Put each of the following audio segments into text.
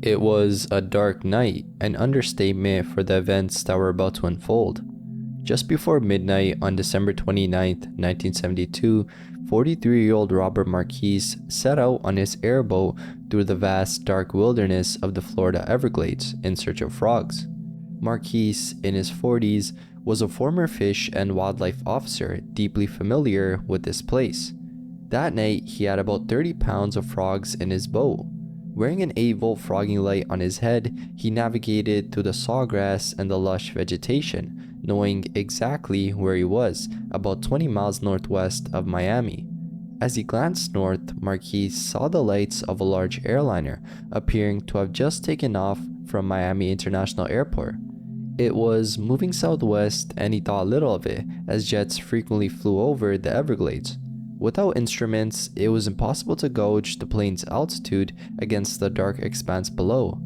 It was a dark night, an understatement for the events that were about to unfold. Just before midnight on December 29th, 1972, 43-year-old Robert Marquise set out on his airboat through the vast dark wilderness of the Florida Everglades in search of frogs. Marquise, in his 40s, was a former fish and wildlife officer deeply familiar with this place. That night, he had about 30 pounds of frogs in his boat. Wearing an 8-volt frogging light on his head, he navigated through the sawgrass and the lush vegetation, knowing exactly where he was, about 20 miles northwest of Miami. As he glanced north, Marquise saw the lights of a large airliner appearing to have just taken off from Miami International Airport. It was moving southwest, and he thought little of it, as jets frequently flew over the Everglades. Without instruments, it was impossible to gauge the plane's altitude against the dark expanse below.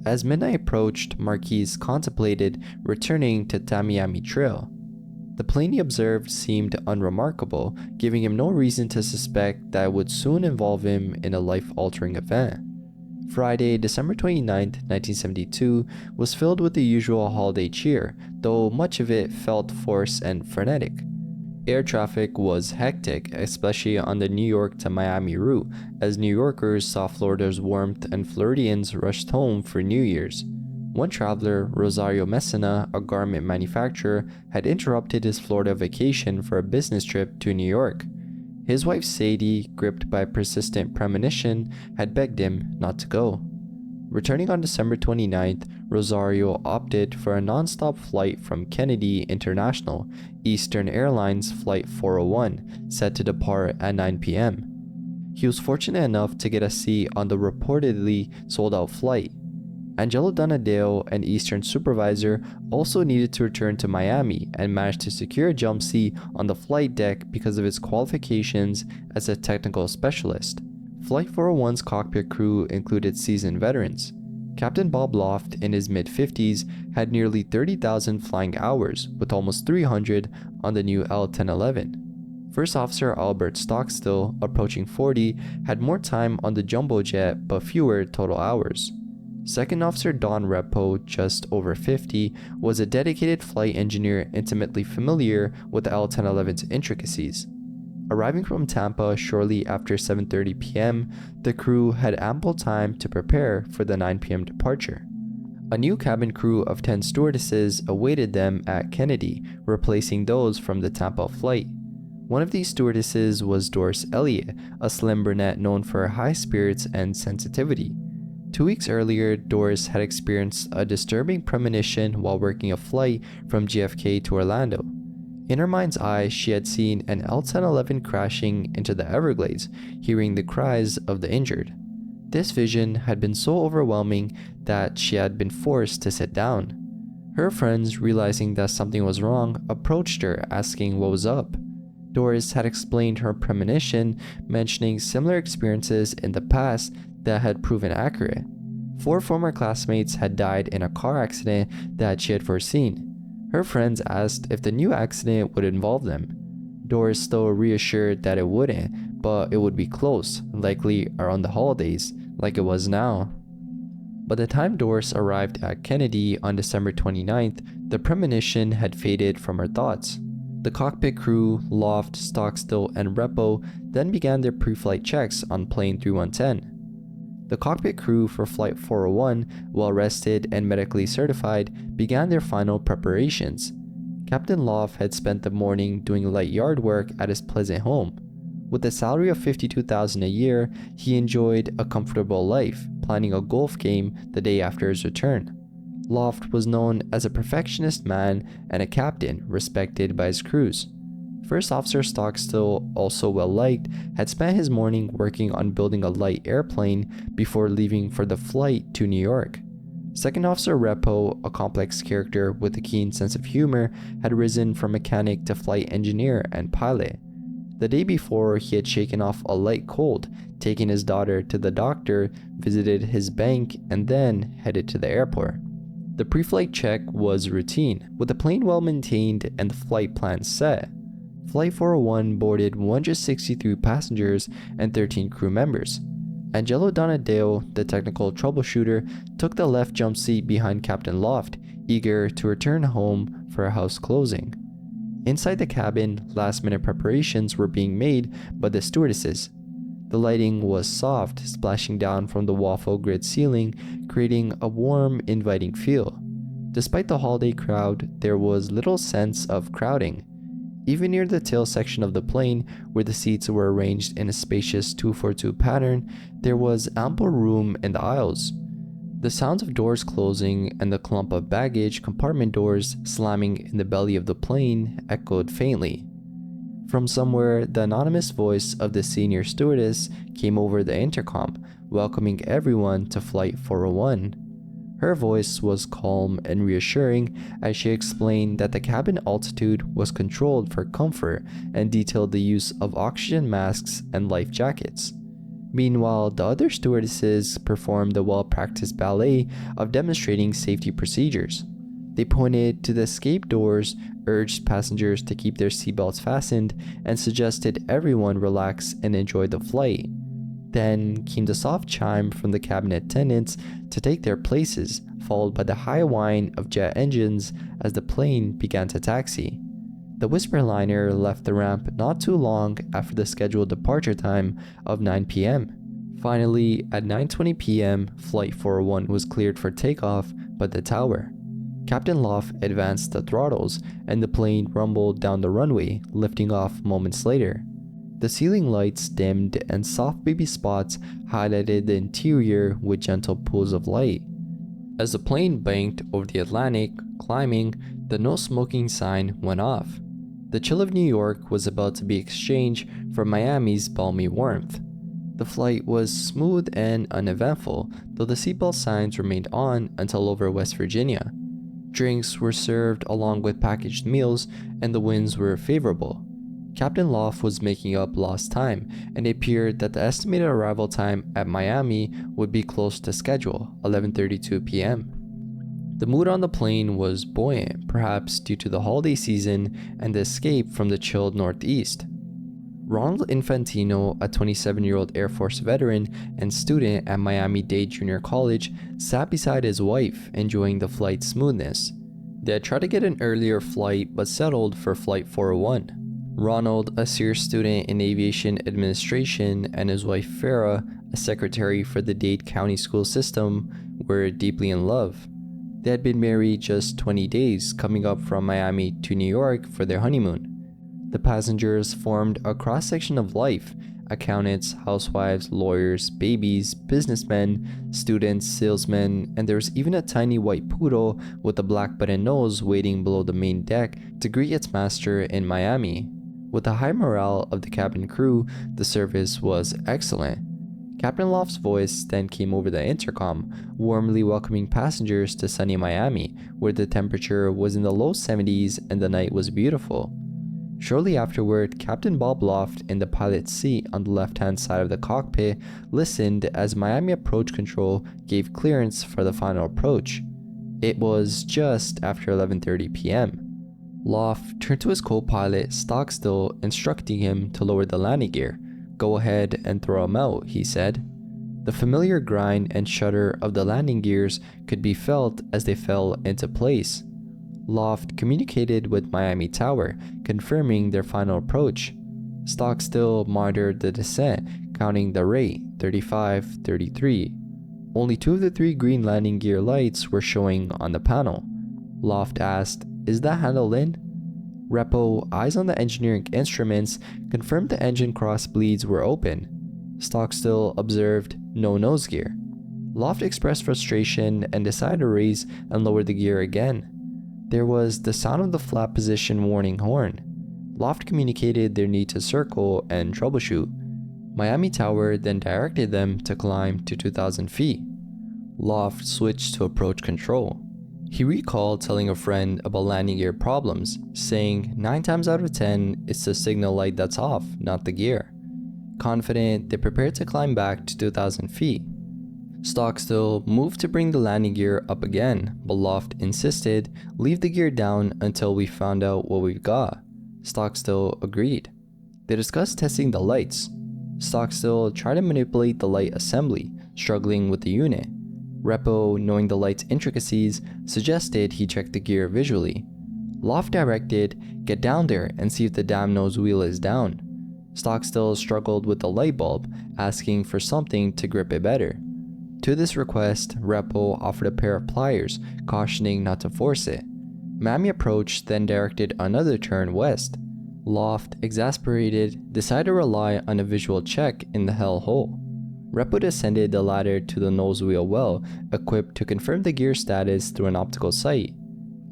As midnight approached, Marquise contemplated returning to Tamiami Trail. The plane he observed seemed unremarkable, giving him no reason to suspect that it would soon involve him in a life-altering event. Friday, December 29, 1972, was filled with the usual holiday cheer, though much of it felt forced and frenetic. Air traffic was hectic, especially on the New York to Miami route, as New Yorkers saw Florida's warmth and Floridians rushed home for New Year's. One traveler, Rosario Messina, a garment manufacturer, had interrupted his Florida vacation for a business trip to New York. His wife Sadie, gripped by persistent premonition, had begged him not to go. Returning on December 29th, Rosario opted for a non-stop flight from Kennedy International, Eastern Airlines Flight 401, set to depart at 9 p.m. He was fortunate enough to get a seat on the reportedly sold-out flight. Angelo Donadeo, an Eastern supervisor, also needed to return to Miami and managed to secure a jump seat on the flight deck because of his qualifications as a technical specialist. Flight 401's cockpit crew included seasoned veterans. Captain Bob Loft, in his mid-50s, had nearly 30,000 flying hours, with almost 300 on the new L-1011. First Officer Albert Stockstill, approaching 40, had more time on the jumbo jet but fewer total hours. Second Officer Don Repo, just over 50, was a dedicated flight engineer intimately familiar with the L-1011's intricacies. Arriving from Tampa shortly after 7:30 p.m., the crew had ample time to prepare for the 9 p.m. departure. A new cabin crew of 10 stewardesses awaited them at Kennedy, replacing those from the Tampa flight. One of these stewardesses was Doris Elliott, a slim brunette known for her high spirits and sensitivity. 2 weeks earlier, Doris had experienced a disturbing premonition while working a flight from JFK to Orlando. In her mind's eye, she had seen an L-1011 crashing into the Everglades, hearing the cries of the injured. This vision had been so overwhelming that she had been forced to sit down. Her friends, realizing that something was wrong, approached her asking what was up. Doris had explained her premonition, mentioning similar experiences in the past that had proven accurate. 4 former classmates had died in a car accident that she had foreseen. Her friends asked if the new accident would involve them. Doris, though, reassured that it wouldn't, but it would be close, likely around the holidays, like it was now. By the time Doris arrived at Kennedy on December 29th, the premonition had faded from her thoughts. The cockpit crew, Loft, Stockstill, and Repo then began their pre-flight checks on plane 3110. The cockpit crew for Flight 401, well rested and medically certified, began their final preparations. Captain Loft had spent the morning doing light yard work at his pleasant home. With a salary of $52,000 a year, he enjoyed a comfortable life, planning a golf game the day after his return. Loft was known as a perfectionist man and a captain respected by his crews. First Officer Stockstill, also well-liked, had spent his morning working on building a light airplane before leaving for the flight to New York. Second Officer Repo, a complex character with a keen sense of humor, had risen from mechanic to flight engineer and pilot. The day before, he had shaken off a light cold, taken his daughter to the doctor, visited his bank, and then headed to the airport. The pre-flight check was routine, with the plane well maintained and the flight plan set. Flight 401 boarded 163 passengers and 13 crew members. Angelo Donadeo, the technical troubleshooter, took the left jump seat behind Captain Loft, eager to return home for a house closing. Inside the cabin, last-minute preparations were being made by the stewardesses. The lighting was soft, splashing down from the waffle grid ceiling, creating a warm, inviting feel. Despite the holiday crowd, there was little sense of crowding. Even near the tail section of the plane, where the seats were arranged in a spacious 2-4-2 pattern, there was ample room in the aisles. The sounds of doors closing and the clump of baggage compartment doors slamming in the belly of the plane echoed faintly. From somewhere, the anonymous voice of the senior stewardess came over the intercom, welcoming everyone to Flight 401. Her voice was calm and reassuring as she explained that the cabin altitude was controlled for comfort and detailed the use of oxygen masks and life jackets. Meanwhile, the other stewardesses performed the well-practiced ballet of demonstrating safety procedures. They pointed to the escape doors, urged passengers to keep their seatbelts fastened, and suggested everyone relax and enjoy the flight. Then came the soft chime from the cabin attendants to take their places, followed by the high whine of jet engines as the plane began to taxi. The Whisper liner left the ramp not too long after the scheduled departure time of 9 p.m. Finally, at 9:20 p.m., Flight 401 was cleared for takeoff by the tower. Captain Loft advanced the throttles, and the plane rumbled down the runway, lifting off moments later. The ceiling lights dimmed and soft baby spots highlighted the interior with gentle pools of light. As the plane banked over the Atlantic, climbing, the no smoking sign went off. The chill of New York was about to be exchanged for Miami's balmy warmth. The flight was smooth and uneventful, though the seatbelt signs remained on until over West Virginia. Drinks were served along with packaged meals, and the winds were favorable. Captain Loft was making up lost time, and it appeared that the estimated arrival time at Miami would be close to schedule, 11:32 p.m. The mood on the plane was buoyant, perhaps due to the holiday season and the escape from the chilled Northeast. Ronald Infantino, a 27-year-old Air Force veteran and student at Miami-Dade Junior College, sat beside his wife, enjoying the flight's smoothness. They had tried to get an earlier flight but settled for Flight 401. Ronald, a serious student in aviation administration, and his wife Farah, a secretary for the Dade County school system, were deeply in love. They had been married just 20 days, coming up from Miami to New York for their honeymoon. The passengers formed a cross-section of life: accountants, housewives, lawyers, babies, businessmen, students, salesmen, and there was even a tiny white poodle with a black button nose waiting below the main deck to greet its master in Miami. With the high morale of the cabin crew, the service was excellent. Captain Loft's voice then came over the intercom, warmly welcoming passengers to sunny Miami, where the temperature was in the low 70s and the night was beautiful. Shortly afterward, Captain Bob Loft, in the pilot's seat on the left-hand side of the cockpit, listened as Miami Approach Control gave clearance for the final approach. It was just after 11:30 p.m. Loft turned to his co-pilot, Stockstill, instructing him to lower the landing gear. "Go ahead and throw him out," he said. The familiar grind and shudder of the landing gears could be felt as they fell into place. Loft communicated with Miami Tower, confirming their final approach. Stockstill monitored the descent, counting the rate, 35, 33. Only 2 of the 3 green landing gear lights were showing on the panel. Loft asked, "Is that handle in?" Repo, eyes on the engineering instruments, confirmed the engine cross bleeds were open. Stockstill observed no nose gear. Loft expressed frustration and decided to raise and lower the gear again. There was the sound of the flap position warning horn. Loft communicated their need to circle and troubleshoot. Miami Tower then directed them to climb to 2,000 feet. Loft switched to approach control. He recalled telling a friend about landing gear problems, saying 9 times out of 10 it's the signal light that's off, not the gear. Confident, they prepared to climb back to 2,000 feet. Stockstill moved to bring the landing gear up again, but Loft insisted, "Leave the gear down until we found out what we've got." Stockstill agreed. They discussed testing the lights. Stockstill tried to manipulate the light assembly, struggling with the unit. Repo, knowing the light's intricacies, suggested he check the gear visually. Loft directed, "Get down there and see if the damn nose wheel is down." Stockstill struggled with the light bulb, asking for something to grip it better. To this request, Repo offered a pair of pliers, cautioning not to force it. Mammy approached, then directed another turn west. Loft, exasperated, decided to rely on a visual check in the hell hole. Repo descended the ladder to the nose wheel well, equipped to confirm the gear status through an optical sight.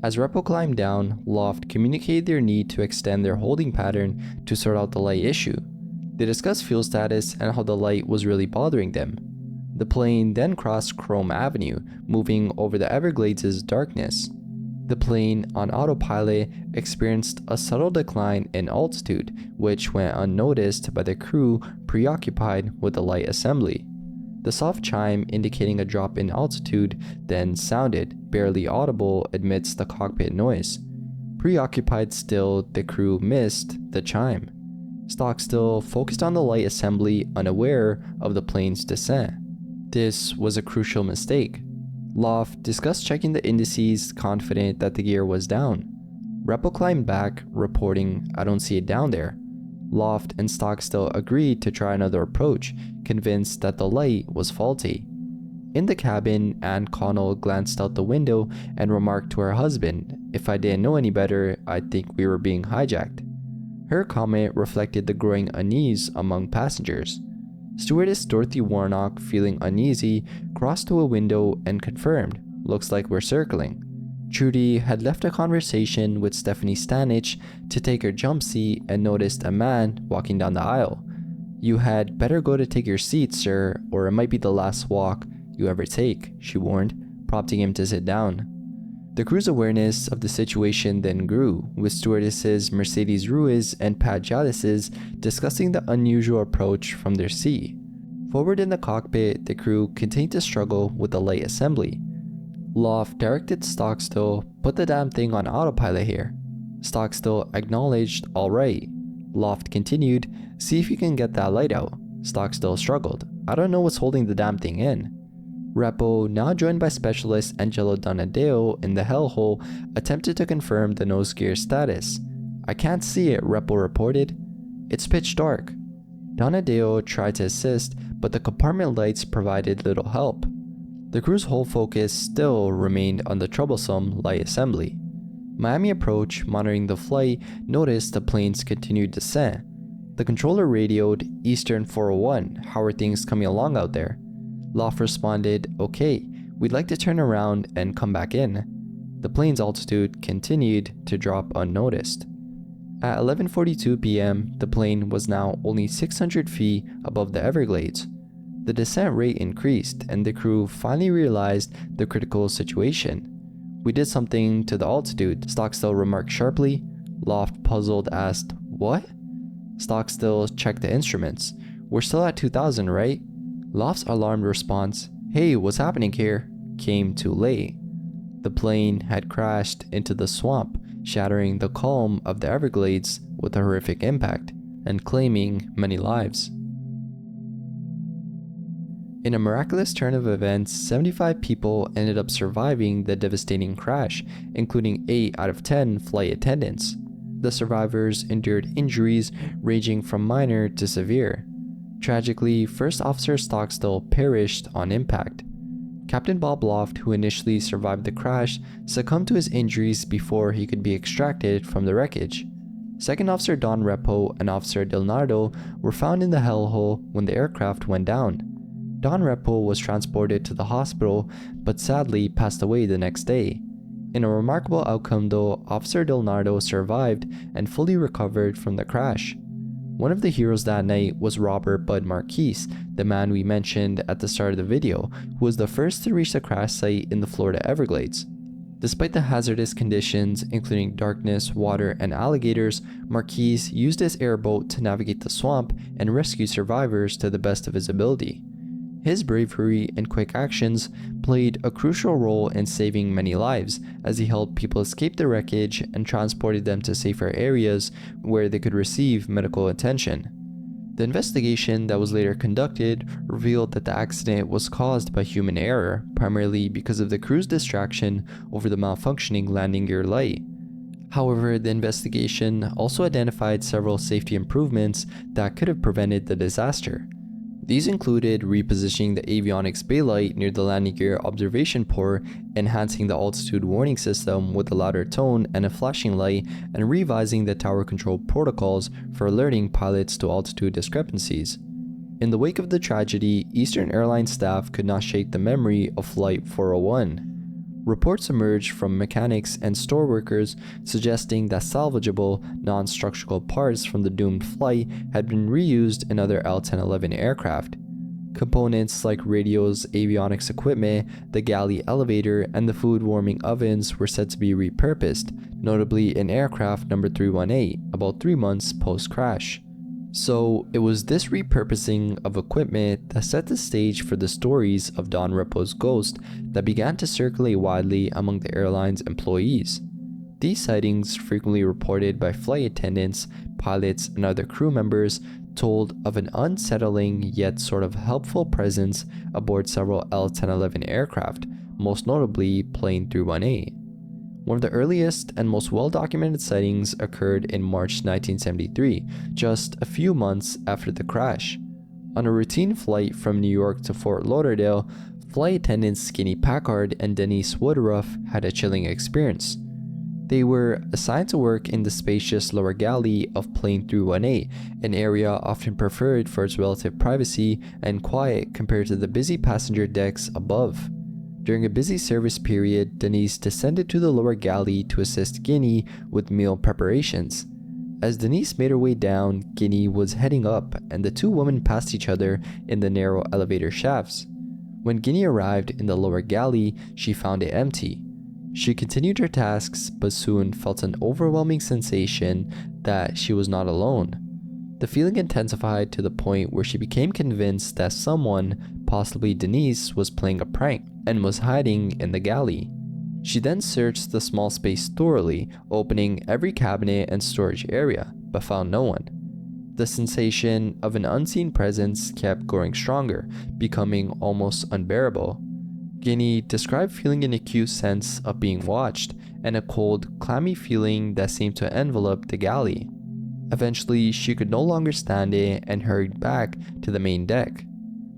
As Repo climbed down, Loft communicated their need to extend their holding pattern to sort out the light issue. They discussed fuel status and how the light was really bothering them. The plane then crossed Chrome Avenue, moving over the Everglades' darkness. The plane, on autopilot, experienced a subtle decline in altitude, which went unnoticed by the crew preoccupied with the light assembly. The soft chime indicating a drop in altitude then sounded, barely audible amidst the cockpit noise. Preoccupied still, the crew missed the chime. Stockstill focused on the light assembly, unaware of the plane's descent. This was a crucial mistake. Loft discussed checking the indices, confident that the gear was down. Repo climbed back, reporting, "I don't see it down there." Loft and Stockstill agreed to try another approach, convinced that the light was faulty. In the cabin, Ann Connell glanced out the window and remarked to her husband, "If I didn't know any better, I'd think we were being hijacked." Her comment reflected the growing unease among passengers. Stewardess Dorothy Warnock, feeling uneasy, crossed to a window and confirmed, "Looks like we're circling." Trudy had left a conversation with Stephanie Stanich to take her jump seat and noticed a man walking down the aisle. "You had better go to take your seat, sir, or it might be the last walk you ever take," she warned, prompting him to sit down. The crew's awareness of the situation then grew, with stewardesses Mercedes Ruiz and Pat Jadis discussing the unusual approach from their seat. Forward in the cockpit, the crew continued to struggle with the light assembly. Loft directed Stockstill, "Put the damn thing on autopilot here." Stockstill acknowledged, "All right." Loft continued, "See if you can get that light out." Stockstill struggled, "I don't know what's holding the damn thing in." Repo, now joined by specialist Angelo Donadeo in the hellhole, attempted to confirm the nose gear status. "I can't see it," Repo reported. "It's pitch dark." Donadeo tried to assist, but the compartment lights provided little help. The crew's whole focus still remained on the troublesome light assembly. Miami Approach, monitoring the flight, noticed the plane's continued descent. The controller radioed, "Eastern 401, how are things coming along out there?" Loft responded, "Okay, we'd like to turn around and come back in." The plane's altitude continued to drop unnoticed. At 11:42 p.m., the plane was now only 600 feet above the Everglades. The descent rate increased, and the crew finally realized the critical situation. "We did something to the altitude," Stockstill remarked sharply. Loft, puzzled, asked, "What?" Stockstill checked the instruments. "We're still at 2000, right?" Loft's alarmed response, "Hey, what's happening here?" came too late. The plane had crashed into the swamp, shattering the calm of the Everglades with a horrific impact, and claiming many lives. In a miraculous turn of events, 75 people ended up surviving the devastating crash, including 8 out of 10 flight attendants. The survivors endured injuries ranging from minor to severe. Tragically, First Officer Stockstill perished on impact. Captain Bob Loft, who initially survived the crash, succumbed to his injuries before he could be extracted from the wreckage. Second Officer Don Repo and Officer Del Nardo were found in the hellhole when the aircraft went down. Don Repo was transported to the hospital, but sadly passed away the next day. In a remarkable outcome though, Officer Del Nardo survived and fully recovered from the crash. One of the heroes that night was Robert Bud Marquise, the man we mentioned at the start of the video, who was the first to reach the crash site in the Florida Everglades. Despite the hazardous conditions, including darkness, water, and alligators, Marquise used his airboat to navigate the swamp and rescue survivors to the best of his ability. His bravery and quick actions played a crucial role in saving many lives, as he helped people escape the wreckage and transported them to safer areas where they could receive medical attention. The investigation that was later conducted revealed that the accident was caused by human error, primarily because of the crew's distraction over the malfunctioning landing gear light. However, the investigation also identified several safety improvements that could have prevented the disaster. These included repositioning the avionics bay light near the landing gear observation port, enhancing the altitude warning system with a louder tone and a flashing light, and revising the tower control protocols for alerting pilots to altitude discrepancies. In the wake of the tragedy, Eastern Airlines staff could not shake the memory of Flight 401. Reports emerged from mechanics and store workers suggesting that salvageable, non-structural parts from the doomed flight had been reused in other L-1011 aircraft. Components like radios, avionics equipment, the galley elevator, and the food warming ovens were said to be repurposed, notably in aircraft number 318, about 3 months post-crash. So, it was this repurposing of equipment that set the stage for the stories of Don Repo's ghost that began to circulate widely among the airline's employees. These sightings, frequently reported by flight attendants, pilots, and other crew members, told of an unsettling yet sort of helpful presence aboard several L-1011 aircraft, most notably Plane 318. One of the earliest and most well-documented sightings occurred in March 1973, just a few months after the crash. On a routine flight from New York to Fort Lauderdale, flight attendants Skinny Packard and Denise Woodruff had a chilling experience. They were assigned to work in the spacious lower galley of Plane 318, an area often preferred for its relative privacy and quiet compared to the busy passenger decks above. During a busy service period, Denise descended to the lower galley to assist Guinea with meal preparations. As Denise made her way down, Guinea was heading up, and the two women passed each other in the narrow elevator shafts. When Guinea arrived in the lower galley, she found it empty. She continued her tasks, but soon felt an overwhelming sensation that she was not alone. The feeling intensified to the point where she became convinced that someone, possibly Denise, was playing a prank and was hiding in the galley. She then searched the small space thoroughly, opening every cabinet and storage area, but found no one. The sensation of an unseen presence kept growing stronger, becoming almost unbearable. Guinea described feeling an acute sense of being watched and a cold, clammy feeling that seemed to envelop the galley. Eventually, she could no longer stand it and hurried back to the main deck.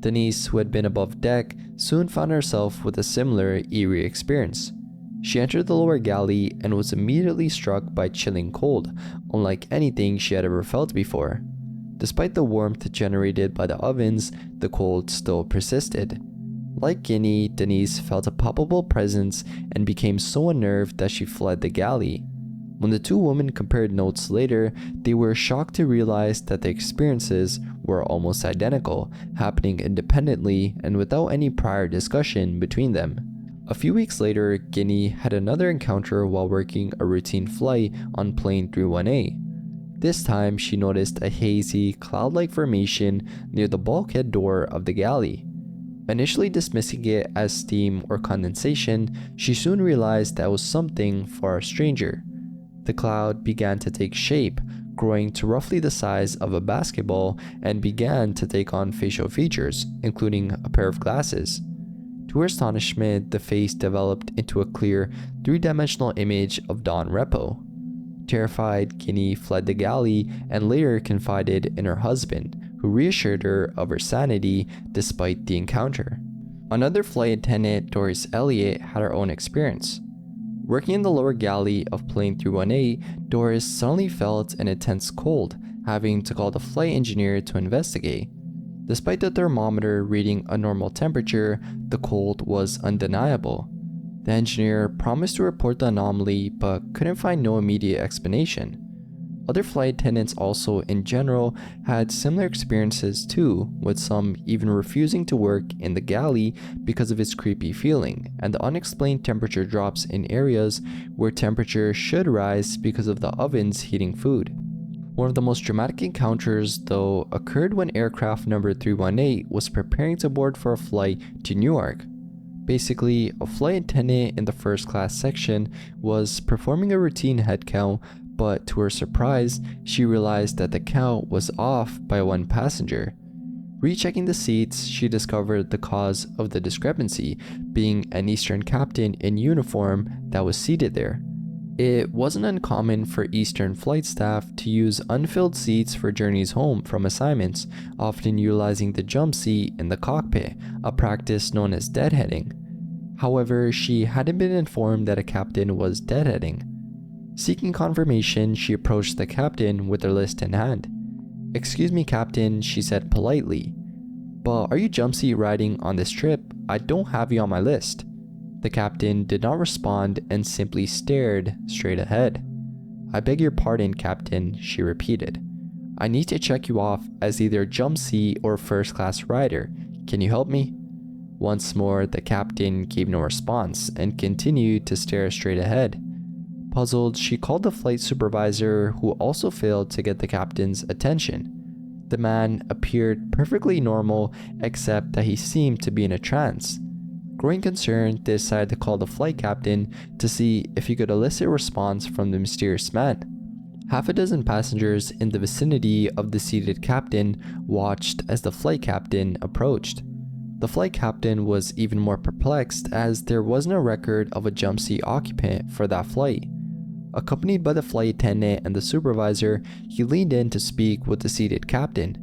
Denise, who had been above deck, soon found herself with a similar eerie experience. She entered the lower galley and was immediately struck by chilling cold, unlike anything she had ever felt before. Despite the warmth generated by the ovens, the cold still persisted. Like Guinea, Denise felt a palpable presence and became so unnerved that she fled the galley. When the two women compared notes later, they were shocked to realize that the experiences were almost identical, happening independently and without any prior discussion between them. A few weeks later, Guinea had another encounter while working a routine flight on Plane 318. This time, she noticed a hazy, cloud-like formation near the bulkhead door of the galley. Initially dismissing it as steam or condensation, she soon realized that it was something far stranger. The cloud began to take shape, growing to roughly the size of a basketball, and began to take on facial features, including a pair of glasses. To her astonishment, the face developed into a clear, three-dimensional image of Don Repo. Terrified, Guinea fled the galley and later confided in her husband, who reassured her of her sanity despite the encounter. Another flight attendant, Doris Elliott, had her own experience. Working in the lower galley of Plane 318, Doris suddenly felt an intense cold, having to call the flight engineer to investigate. Despite the thermometer reading a normal temperature, the cold was undeniable. The engineer promised to report the anomaly but couldn't find no immediate explanation. Other flight attendants also, in general, had similar experiences too, with some even refusing to work in the galley because of its creepy feeling, and the unexplained temperature drops in areas where temperature should rise because of the ovens heating food. One of the most dramatic encounters, though, occurred when aircraft number 318 was preparing to board for a flight to Newark. Basically, a flight attendant in the first class section was performing a routine head count, but to her surprise, she realized that the count was off by one passenger. Rechecking the seats, she discovered the cause of the discrepancy being an Eastern captain in uniform that was seated there. It wasn't uncommon for Eastern flight staff to use unfilled seats for journeys home from assignments, often utilizing the jump seat in the cockpit, a practice known as deadheading. However, she hadn't been informed that a captain was deadheading. Seeking confirmation, she approached the captain with her list in hand. "Excuse me, Captain," she said politely, "but are you jump seat riding on this trip? I don't have you on my list." The captain did not respond and simply stared straight ahead. "I beg your pardon, Captain," she repeated. "I need to check you off as either jump seat or first class rider. Can you help me?" Once more, the captain gave no response and continued to stare straight ahead. Puzzled, she called the flight supervisor, who also failed to get the captain's attention. The man appeared perfectly normal, except that he seemed to be in a trance. Growing concerned, they decided to call the flight captain to see if he could elicit a response from the mysterious man. Half a dozen passengers in the vicinity of the seated captain watched as the flight captain approached. The flight captain was even more perplexed as there was no record of a jump seat occupant for that flight. Accompanied by the flight attendant and the supervisor, he leaned in to speak with the seated captain.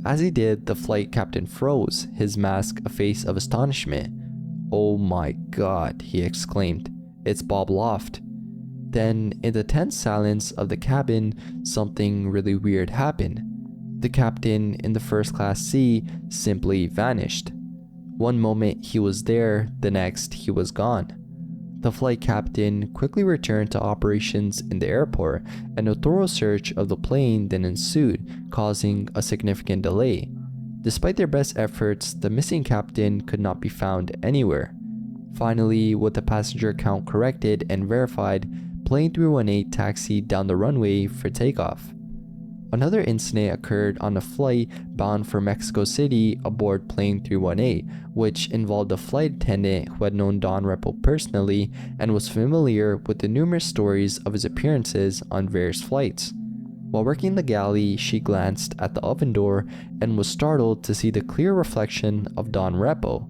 As he did, the flight captain froze, his mask a face of astonishment. "Oh my God," he exclaimed. "It's Bob Loft." Then, in the tense silence of the cabin, something really weird happened. The captain in the first class seat simply vanished. One moment he was there, the next he was gone. The flight captain quickly returned to operations in the airport, and a thorough search of the plane then ensued, causing a significant delay. Despite their best efforts, the missing captain could not be found anywhere. Finally, with the passenger count corrected and verified, Plane 318 taxied down the runway for takeoff. Another incident occurred on a flight bound for Mexico City aboard Plane 318, which involved a flight attendant who had known Don Repo personally and was familiar with the numerous stories of his appearances on various flights. While working the galley, she glanced at the oven door and was startled to see the clear reflection of Don Repo.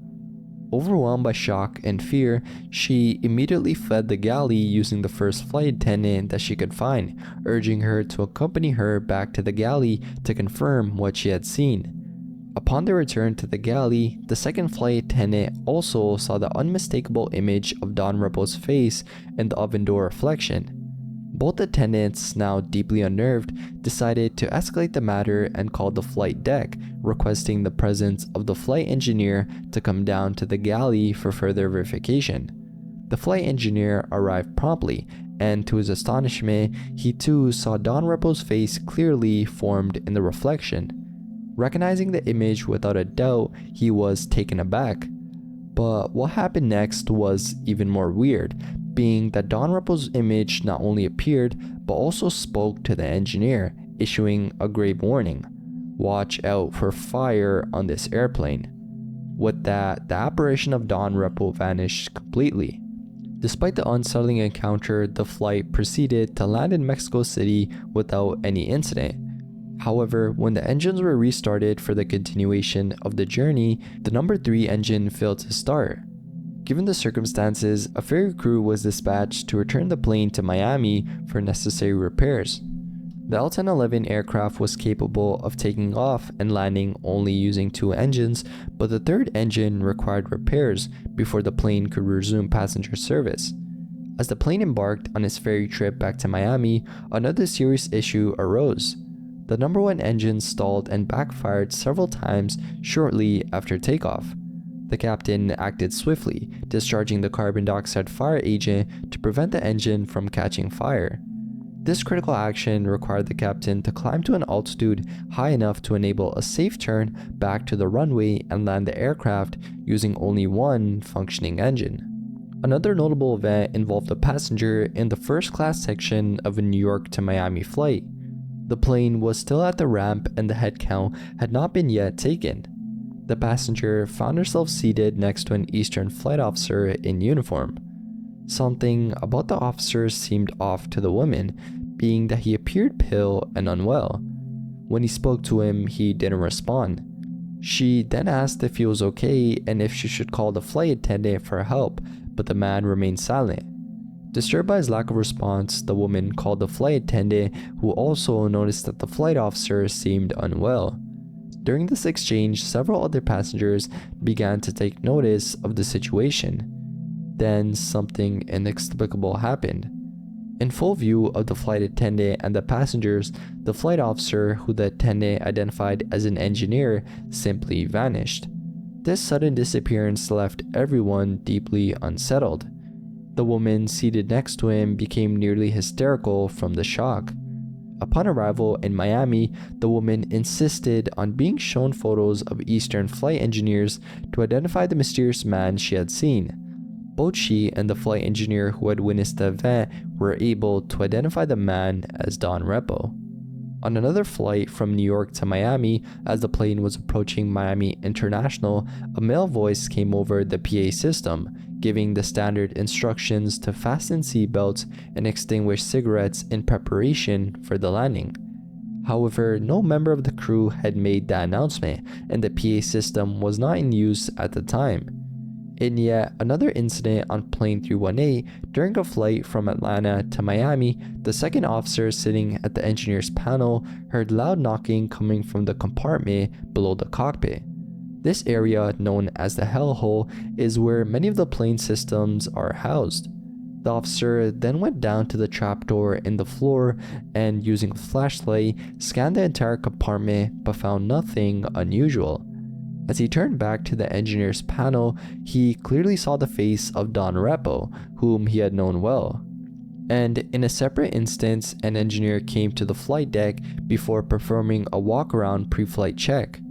Overwhelmed by shock and fear, she immediately fled the galley using the first flight attendant that she could find, urging her to accompany her back to the galley to confirm what she had seen. Upon their return to the galley, the second flight attendant also saw the unmistakable image of Don Repo's face in the oven door reflection. Both attendants, now deeply unnerved, decided to escalate the matter and called the flight deck, requesting the presence of the flight engineer to come down to the galley for further verification. The flight engineer arrived promptly, and to his astonishment, he too saw Don Repo's face clearly formed in the reflection. Recognizing the image without a doubt, he was taken aback. But what happened next was even more weird, being that Don Repo's image not only appeared, but also spoke to the engineer, issuing a grave warning: "Watch out for fire on this airplane." With that, the apparition of Don Repo vanished completely. Despite the unsettling encounter, the flight proceeded to land in Mexico City without any incident. However, when the engines were restarted for the continuation of the journey, the number 3 engine failed to start. Given the circumstances, a ferry crew was dispatched to return the plane to Miami for necessary repairs. The L-1011 aircraft was capable of taking off and landing only using 2 engines, but the third engine required repairs before the plane could resume passenger service. As the plane embarked on its ferry trip back to Miami, another serious issue arose. The number 1 engine stalled and backfired several times shortly after takeoff. The captain acted swiftly, discharging the carbon dioxide fire agent to prevent the engine from catching fire. This critical action required the captain to climb to an altitude high enough to enable a safe turn back to the runway and land the aircraft using only 1 functioning engine. Another notable event involved a passenger in the first class section of a New York to Miami flight. The plane was still at the ramp and the head count had not been yet taken. The passenger found herself seated next to an Eastern flight officer in uniform. Something about the officer seemed off to the woman, being that he appeared pale and unwell. When he spoke to him, he didn't respond. She then asked if he was okay and if she should call the flight attendant for help, but the man remained silent. Disturbed by his lack of response, the woman called the flight attendant, who also noticed that the flight officer seemed unwell. During this exchange, several other passengers began to take notice of the situation. Then something inexplicable happened. In full view of the flight attendant and the passengers, the flight officer, who the attendant identified as an engineer, simply vanished. This sudden disappearance left everyone deeply unsettled. The woman seated next to him became nearly hysterical from the shock. Upon arrival in Miami, the woman insisted on being shown photos of Eastern flight engineers to identify the mysterious man she had seen. Both she and the flight engineer who had witnessed the event were able to identify the man as Don Repo. On another flight from New York to Miami, as the plane was approaching Miami International, a male voice came over the PA system, giving the standard instructions to fasten seatbelts and extinguish cigarettes in preparation for the landing. However, no member of the crew had made that announcement, and the PA system was not in use at the time. In yet another incident on plane 318, during a flight from Atlanta to Miami, the second officer sitting at the engineer's panel heard loud knocking coming from the compartment below the cockpit. This area, known as the hellhole, is where many of the plane systems are housed. The officer then went down to the trapdoor in the floor and, using a flashlight, scanned the entire compartment but found nothing unusual. As he turned back to the engineer's panel, he clearly saw the face of Don Repo, whom he had known well. And in a separate instance, an engineer came to the flight deck before performing a walk-around pre-flight check.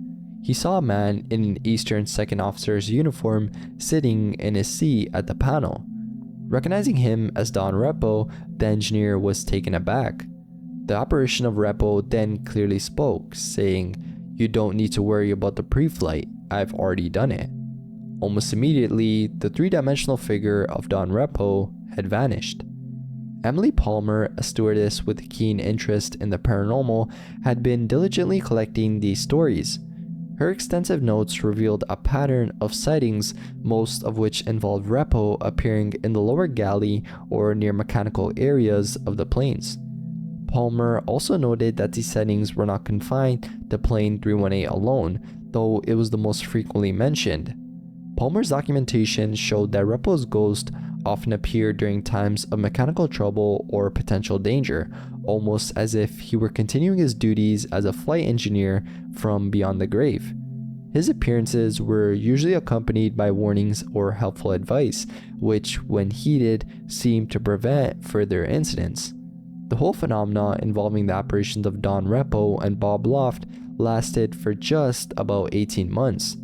He saw a man in an Eastern second officer's uniform sitting in his seat at the panel. Recognizing him as Don Repo, the engineer was taken aback. The apparition of Repo then clearly spoke, saying, "You don't need to worry about the pre-flight, I've already done it." Almost immediately, the three-dimensional figure of Don Repo had vanished. Emily Palmer, a stewardess with a keen interest in the paranormal, had been diligently collecting these stories. Her extensive notes revealed a pattern of sightings, most of which involved Repo appearing in the lower galley or near mechanical areas of the planes. Palmer also noted that these sightings were not confined to plane 318 alone, though it was the most frequently mentioned. Palmer's documentation showed that Repo's ghost often appeared during times of mechanical trouble or potential danger, almost as if he were continuing his duties as a flight engineer from beyond the grave. His appearances were usually accompanied by warnings or helpful advice, which, when heeded, seemed to prevent further incidents. The whole phenomena involving the apparitions of Don Repo and Bob Loft lasted for just about 18 months.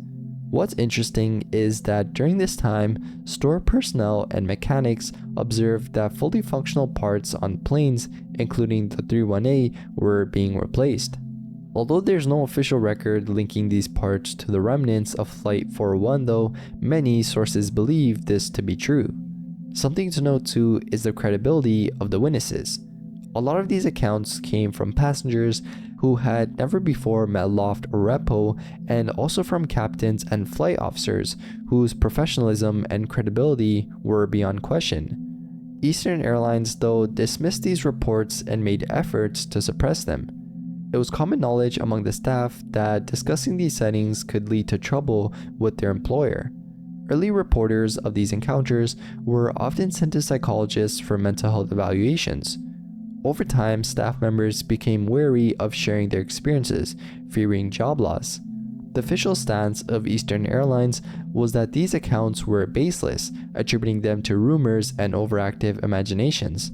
What's interesting is that during this time, store personnel and mechanics observed that fully functional parts on planes, including the 318, were being replaced. Although there's no official record linking these parts to the remnants of Flight 401 though, many sources believe this to be true. Something to note too is the credibility of the witnesses. A lot of these accounts came from passengers who had never before met Loft or Repo, and also from captains and flight officers whose professionalism and credibility were beyond question. Eastern Airlines, though, dismissed these reports and made efforts to suppress them. It was common knowledge among the staff that discussing these sightings could lead to trouble with their employer. Early reporters of these encounters were often sent to psychologists for mental health evaluations. Over time, staff members became wary of sharing their experiences, fearing job loss. The official stance of Eastern Airlines was that these accounts were baseless, attributing them to rumors and overactive imaginations.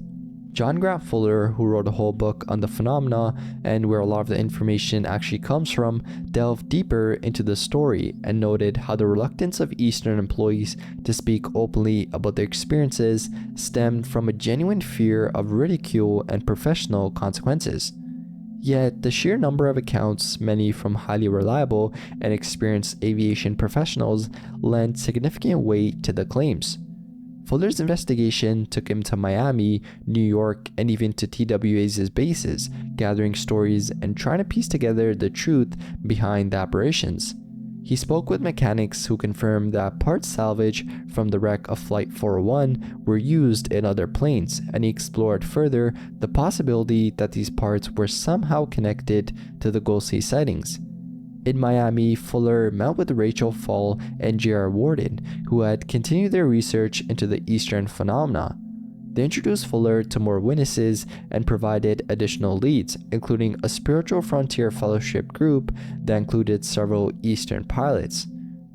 John Grant Fuller, who wrote a whole book on the phenomena and where a lot of the information actually comes from, delved deeper into the story and noted how the reluctance of Eastern employees to speak openly about their experiences stemmed from a genuine fear of ridicule and professional consequences. Yet, the sheer number of accounts, many from highly reliable and experienced aviation professionals, lent significant weight to the claims. Fuller's investigation took him to Miami, New York, and even to TWA's bases, gathering stories and trying to piece together the truth behind the apparitions. He spoke with mechanics who confirmed that parts salvaged from the wreck of Flight 401 were used in other planes, and he explored further the possibility that these parts were somehow connected to the ghostly sightings. In Miami, Fuller met with Rachel Fall and J.R. Warden, who had continued their research into the Eastern phenomena. They introduced Fuller to more witnesses and provided additional leads, including a Spiritual Frontier Fellowship group that included several Eastern pilots.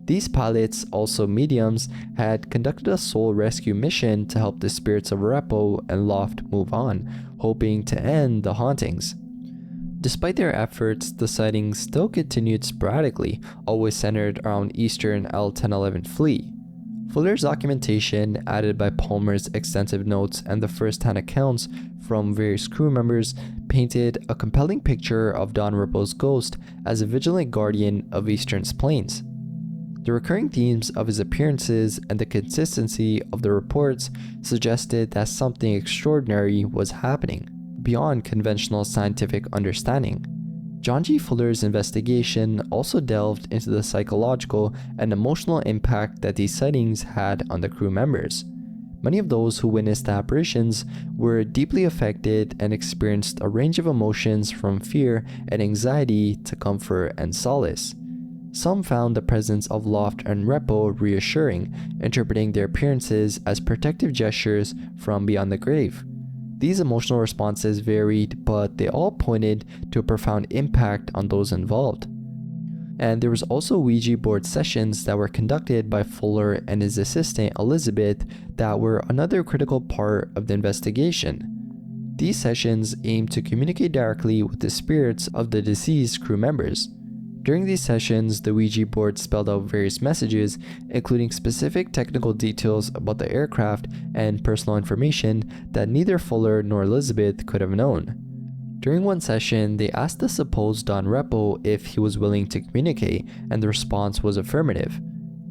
These pilots, also mediums, had conducted a soul rescue mission to help the spirits of Arepo and Loft move on, hoping to end the hauntings. Despite their efforts, the sightings still continued sporadically, always centered around Eastern L-1011 fleet. Fuller's documentation, added by Palmer's extensive notes and the first-hand accounts from various crew members, painted a compelling picture of Don Ripple's ghost as a vigilant guardian of Eastern's planes. The recurring themes of his appearances and the consistency of the reports suggested that something extraordinary was happening, beyond conventional scientific understanding. John G. Fuller's investigation also delved into the psychological and emotional impact that these sightings had on the crew members. Many of those who witnessed the apparitions were deeply affected and experienced a range of emotions from fear and anxiety to comfort and solace. Some found the presence of Loft and Repo reassuring, interpreting their appearances as protective gestures from beyond the grave. These emotional responses varied, but they all pointed to a profound impact on those involved. And there was also Ouija board sessions that were conducted by Fuller and his assistant Elizabeth that were another critical part of the investigation. These sessions aimed to communicate directly with the spirits of the deceased crew members. During these sessions, the Ouija board spelled out various messages, including specific technical details about the aircraft and personal information that neither Fuller nor Elizabeth could have known. During one session, they asked the supposed Don Repo if he was willing to communicate, and the response was affirmative.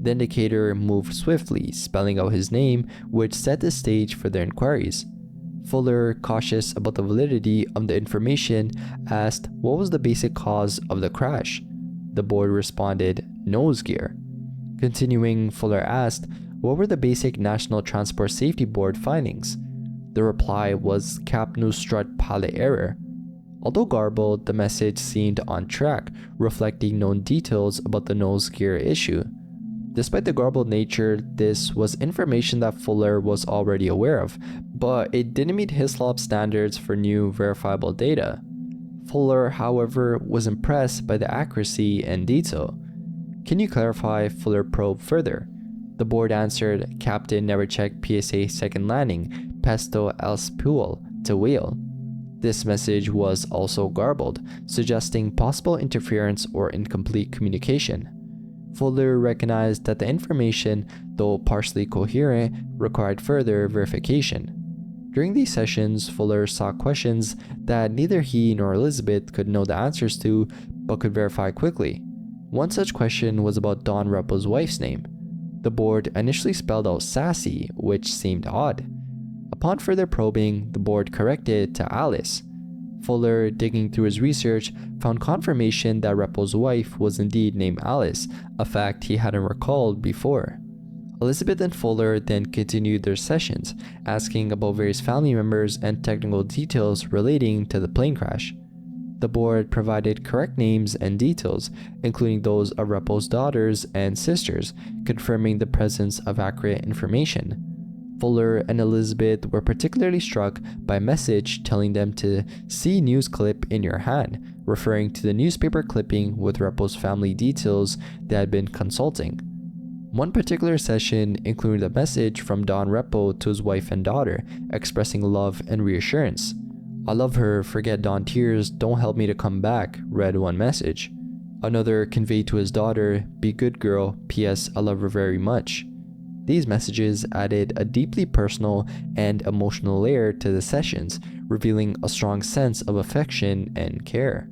The indicator moved swiftly, spelling out his name, which set the stage for their inquiries. Fuller, cautious about the validity of the information, asked what was the basic cause of the crash. The board responded, nose gear. Continuing, Fuller asked, what were the basic National Transport Safety Board findings? The reply was cap new strut pilot error. Although garbled, the message seemed on track, reflecting known details about the nose gear issue. Despite the garbled nature, this was information that Fuller was already aware of, but it didn't meet Hislop standards for new verifiable data. Fuller, however, was impressed by the accuracy and detail. Can you clarify? Fuller probed further. The board answered, Captain never checked PSA second landing, pesto el spool, to wheel. This message was also garbled, suggesting possible interference or incomplete communication. Fuller recognized that the information, though partially coherent, required further verification. During these sessions, Fuller saw questions that neither he nor Elizabeth could know the answers to, but could verify quickly. One such question was about Don Repo's wife's name. The board initially spelled out Sassy, which seemed odd. Upon further probing, the board corrected to Alice. Fuller, digging through his research, found confirmation that Repo's wife was indeed named Alice, a fact he hadn't recalled before. Elizabeth and Fuller then continued their sessions, asking about various family members and technical details relating to the plane crash. The board provided correct names and details, including those of Repo's daughters and sisters, confirming the presence of accurate information. Fuller and Elizabeth were particularly struck by a message telling them to see news clip in your hand, referring to the newspaper clipping with Repo's family details they had been consulting. One particular session included a message from Don Repo to his wife and daughter, expressing love and reassurance. I love her, forget Don tears, don't help me to come back, read one message. Another conveyed to his daughter, be good girl, P.S. I love her very much. These messages added a deeply personal and emotional layer to the sessions, revealing a strong sense of affection and care.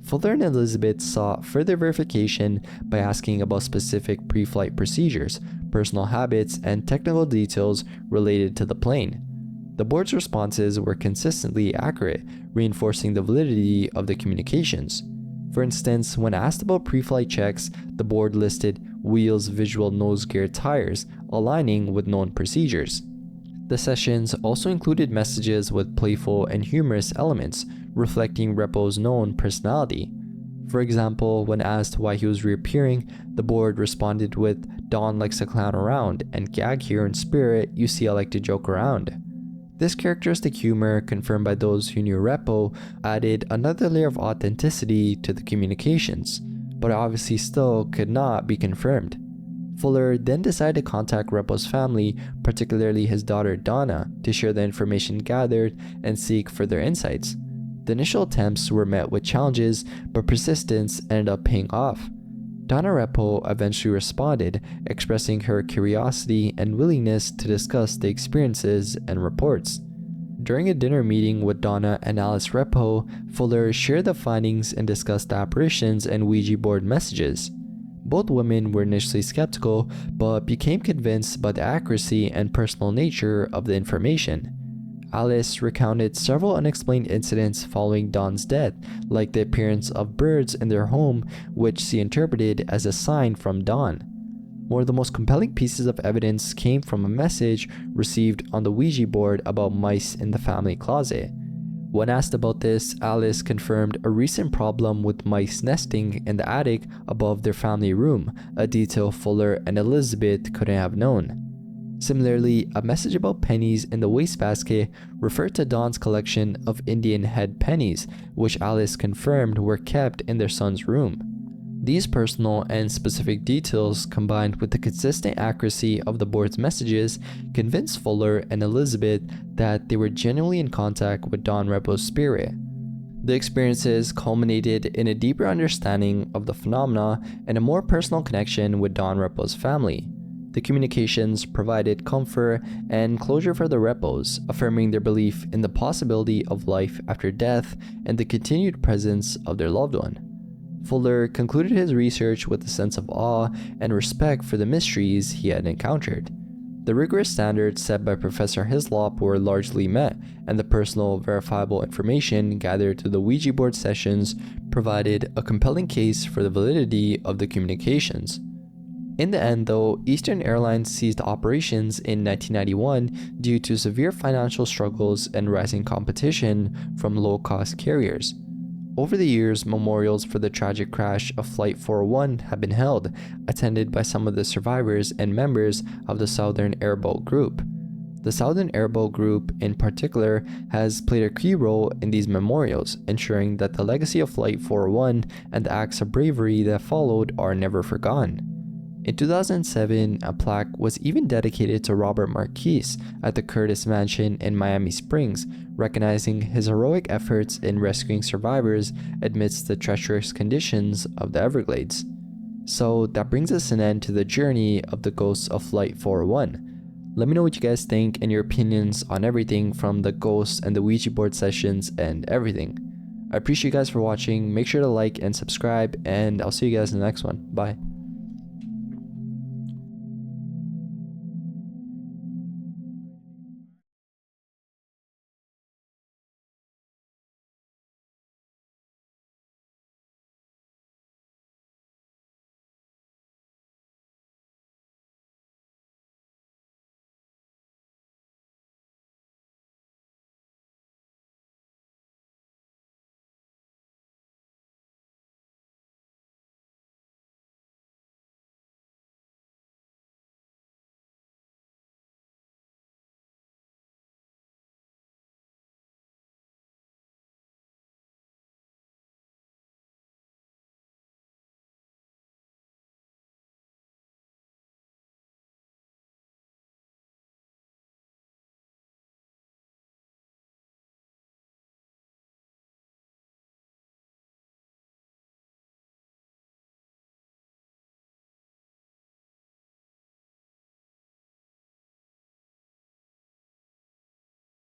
Fuller and Elizabeth sought further verification by asking about specific pre-flight procedures, personal habits, and technical details related to the plane. The board's responses were consistently accurate, reinforcing the validity of the communications. For instance, when asked about pre-flight checks, the board listed wheels, visual nose gear, tires, aligning with known procedures. The sessions also included messages with playful and humorous elements, reflecting Repo's known personality. For example, when asked why he was reappearing, the board responded with, "Don likes to clown around, and gag here in spirit, you see I like to joke around." This characteristic humor, confirmed by those who knew Repo, added another layer of authenticity to the communications, but obviously still could not be confirmed. Fuller then decided to contact Repo's family, particularly his daughter Donna, to share the information gathered and seek further insights. The initial attempts were met with challenges, but persistence ended up paying off. Donna Repo eventually responded, expressing her curiosity and willingness to discuss the experiences and reports. During a dinner meeting with Donna and Alice Repo, Fuller shared the findings and discussed the apparitions and Ouija board messages. Both women were initially skeptical, but became convinced by the accuracy and personal nature of the information. Alice recounted several unexplained incidents following Don's death, like the appearance of birds in their home, which she interpreted as a sign from Don. One of the most compelling pieces of evidence came from a message received on the Ouija board about mice in the family closet. When asked about this, Alice confirmed a recent problem with mice nesting in the attic above their family room, a detail Fuller and Elizabeth couldn't have known. Similarly, a message about pennies in the wastebasket referred to Don's collection of Indian head pennies, which Alice confirmed were kept in their son's room. These personal and specific details, combined with the consistent accuracy of the board's messages, convinced Fuller and Elizabeth that they were genuinely in contact with Don Repo's spirit. The experiences culminated in a deeper understanding of the phenomena and a more personal connection with Don Repo's family. The communications provided comfort and closure for the Repos, affirming their belief in the possibility of life after death and the continued presence of their loved one. Fuller concluded his research with a sense of awe and respect for the mysteries he had encountered. The rigorous standards set by Professor Hislop were largely met, and the personal, verifiable information gathered through the Ouija board sessions provided a compelling case for the validity of the communications. In the end, though, Eastern Airlines ceased operations in 1991 due to severe financial struggles and rising competition from low-cost carriers. Over the years, memorials for the tragic crash of Flight 401 have been held, attended by some of the survivors and members of the Southern Airboat Group. The Southern Airboat Group, in particular, has played a key role in these memorials, ensuring that the legacy of Flight 401 and the acts of bravery that followed are never forgotten. In 2007, a plaque was even dedicated to Robert Marquise at the Curtis Mansion in Miami Springs, recognizing his heroic efforts in rescuing survivors amidst the treacherous conditions of the Everglades. So that brings us an end to the journey of the ghosts of Flight 401. Let me know what you guys think and your opinions on everything from the ghosts and the Ouija board sessions and everything. I appreciate you guys for watching. Make sure to like and subscribe, and I'll see you guys in the next one. Bye.